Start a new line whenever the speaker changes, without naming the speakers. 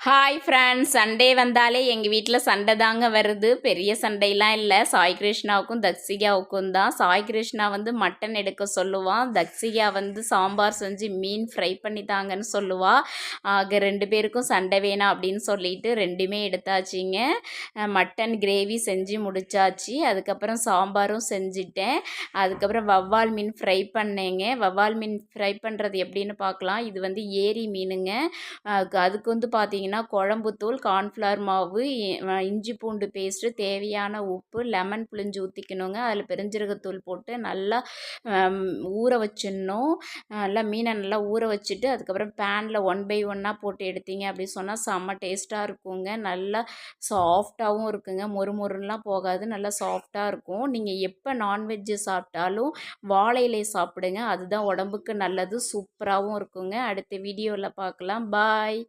Hi friends, Sunday வந்தாலே எங்கள் வீட்டில் சண்டை தாங்க வருது. பெரிய சண்டைலாம் இல்லை. சாய் கிருஷ்ணாவுக்கும் தக்ஷிகாவுக்கும் தான். சாய் கிருஷ்ணா வந்து மட்டன் எடுக்க சொல்லுவான், தக்ஷிகா வந்து சாம்பார் செஞ்சு மீன் ஃப்ரை பண்ணி தாங்கன்னு சொல்லுவாள். ஆக 2 பேருக்கும் சண்டை வேணாம் அப்படின்னு சொல்லிட்டு 2மே எடுத்தாச்சுங்க. மட்டன் கிரேவி செஞ்சு முடிச்சாச்சு. அதுக்கப்புறம் சாம்பாரும் செஞ்சுட்டேன். அதுக்கப்புறம் வவ்வால் மீன் ஃப்ரை பண்ணேங்க. வவ்வால் மீன் ஃப்ரை பண்ணுறது எப்படின்னு பார்க்கலாம். இது வந்து ஏரி மீனுங்க. அதுக்கு வந்து பார்த்திங்கன்னா குழம்புத்தூள், கார்ன்ஃப்ளவர் மாவு, இஞ்சி பூண்டு பேஸ்ட்டு, தேவையான உப்பு, லெமன் புழிஞ்சு ஊற்றிக்கணுங்க. அதில் பெருஞ்சீரகத்தூள் போட்டு நல்லா ஊற வச்சிடணும். நல்லா மீனை நல்லா ஊற வச்சுட்டு அதுக்கப்புறம் பேனில் 1 பை 1 போட்டு எடுத்தீங்க அப்படி சொன்னால் செம்ம டேஸ்ட்டாக இருக்குங்க. நல்லா சாஃப்டாகவும் இருக்குங்க, மொறுமொறுலாம் போகாது, நல்லா சாஃப்டாக இருக்கும். நீங்கள் எப்போ நான்வெஜ்ஜு சாப்பிட்டாலும் வாழை இலை சாப்பிடுங்க, அதுதான் உடம்புக்கு நல்லது, சூப்பராகவும் இருக்குங்க. அடுத்த வீடியோவில் பார்க்கலாம். பாய்.